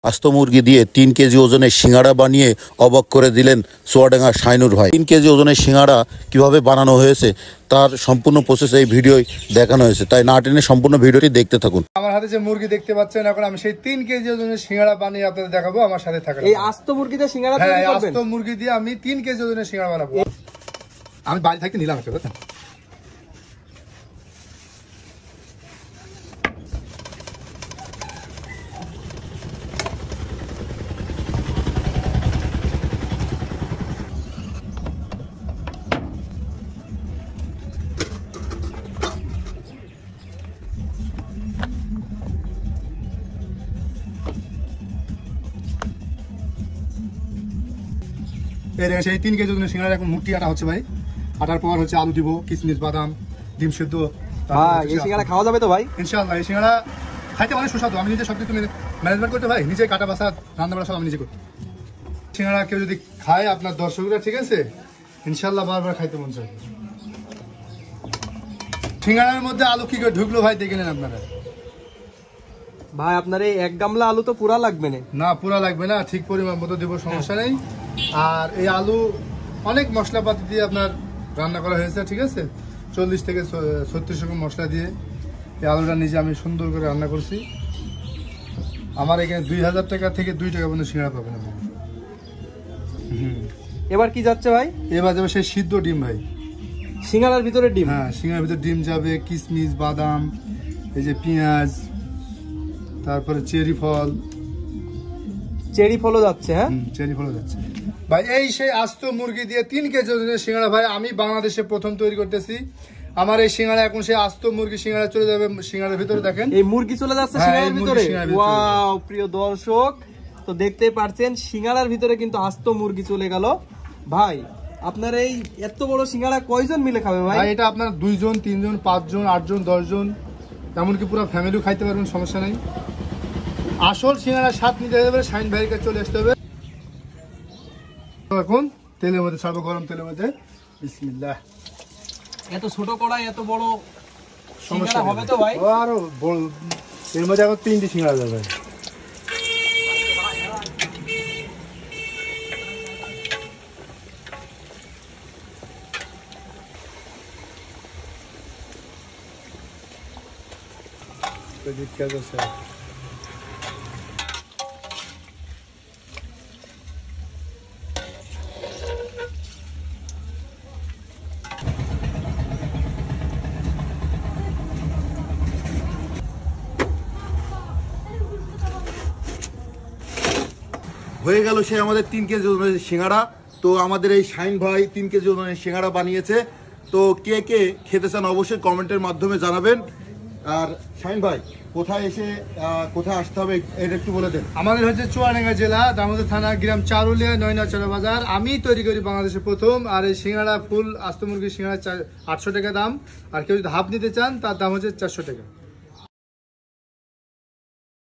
আস্ত মুরগি দিয়ে 3 কেজি ওজনের সিঙ্গাড়া বানিয়ে অবাক করে দিলেন চুয়াডাঙ্গা শাইনুর ভাই। 3 কেজি ওজনের সিঙ্গাড়া কিভাবে বানানো হয়েছে তার সম্পূর্ণ প্রসেস এই ভিডিওয় দেখানো হয়েছে, তাই না টেনে সম্পূর্ণ ভিডিওটি দেখতে থাকুন। আমার হাতে যে মুরগি দেখতে পাচ্ছেন, এখন আমি সেই 3 কেজি ওজনের সিঙ্গাড়া বানিয়ে আপনাদের দেখাবো। আমার সাথে থাকুন। এই আস্ত মুরগি দিয়ে সিঙ্গাড়া তৈরি করবেন? আস্ত মুরগি দিয়ে আমি 3 কেজি ওজনের সিঙ্গাড়া বানাবো। আমি বাড়ি থেকে নিলাম একটা কথা। সেই 3 কেজি ওজনের সিঙ্গাড়া এখন মুটি আটা হচ্ছে ভাই। আটার পর হচ্ছে আলু দিব, কিশমিশ, বাদাম, ডিম সিদ্ধ। এই সিঙ্গাড়া খাওয়া যাবে তো ভাই? ইনশাআল্লাহ। এই সিঙ্গাড়া খাইতে অনেক সুস্বাদু। আমি নিজে সবকিছু ম্যানেজমেন্ট করতে ভাই, নিজে কাটা বাসা রান্না বাড়া সব আমি নিজে করতে। সিঙ্গাড়া কেউ যদি খায় আপনার দর্শকরা, ঠিক আছে, ইনশাআল্লাহ বারবার খাইতে মন চায়। সিঙ্গাড়ার মধ্যে আলু কি করে ঢুকলো ভাই দেখে নেন আপনারা। ভাই আপনার এই 1 গামলা আলু তো পুরা লাগবে না? না, পুরা লাগবে না, ঠিক পরিমাণ মতো দেবো, সমস্যা নেই। আর এই আলু অনেক মশলাপাতি দিয়ে আপনার রান্না করা হয়েছে, ঠিক আছে, 40 থেকে 36 রকম মশলা দিয়ে এই আলুটা নিজে আমি সুন্দর করে রান্না করছি। আমার এখানে 2000 টাকা থেকে 2 টাকা পর্যন্ত সিঙ্গাড়া পাবেন আপনি। এবার কি যাচ্ছে ভাই? এবার যাবে সেই সিদ্ধ ডিম ভাই। সিঙ্গাড়ার ভিতরে ডিম? হ্যাঁ, সিঙ্গাড়ার ভিতরে ডিম যাবে, কিশমিশ, বাদাম, এই যে পেঁয়াজ, তারপরে চেরি ফল। চেরি ফলও যাচ্ছে? হ্যাঁ, চেরি ফলও যাচ্ছে ভাই। এই সেই আস্ত মুরগি দিয়ে 3 কেজি ওজনের সিঙ্গাড়া ভাই আমি বাংলাদেশে প্রথম তৈরি করতেছি। আমার এই সিঙ্গাড়া এখন সেই আস্ত মুরগি সিঙ্গাড়া চলে যাবে সিঙ্গাড়ার ভিতরে। দেখেন এই মুরগি চলে যাচ্ছে সিঙ্গাড়ার ভিতরে। ওয়াও, প্রিয় দর্শক তো দেখতেই পারছেন সিঙ্গাড়ার ভিতরে কিন্তু আস্ত মুরগি চলে গেল। ভাই আপনার এই এত বড় সিঙ্গাড়া কয়জন মিলে খাবে ভাই? এটা আপনার 2 জন, 3 জন, 5 জন, 8 জন, 10 জন, এমনকি পুরো ফ্যামিলিও খাইতে পারবেন, সমস্যা নাই। আসল সিঙ্গাড়া স্বাদ নিতে হবে শাইন ভাইয়ের কাছে চলে আসতে হবে। এখন তেলের মধ্যে ছাড়বো, গরম তেলের মধ্যে। বিসমিল্লাহ। এত ছোট কড়াই এত বড় সিঙ্গাড়া হবে তো ভাই? আর এর মধ্যে এখন 3টি সিঙ্গাড়া যাবে। হয়ে গেল সে আমাদের 3 কেজি ওজনের সিঙ্গাড়া। তো আমাদের এই শাইন ভাই 3 কেজি ওজনের সিঙ্গাড়া বানিয়েছে। তো কে কে খেতে চান অবশ্যই কমেন্টের মাধ্যমে জানাবেন। আর শাইন ভাই কোথায় আসতে হবে এটা একটু বলে দেন। আমাদের হচ্ছে চুয়াডাঙ্গা জেলা, দামোদর থানা, গ্রাম চারুলিয়া, নয়নাচড়া বাজার। আমি তৈরি করি বাংলাদেশে প্রথম। আর এই সিঙ্গাড়া ফুল আস্ত মুরগির সিঙ্গাড়া 800 টাকা দাম। আর কেউ যদি হাফ নিতে চান তার দাম হচ্ছে 400 টাকা।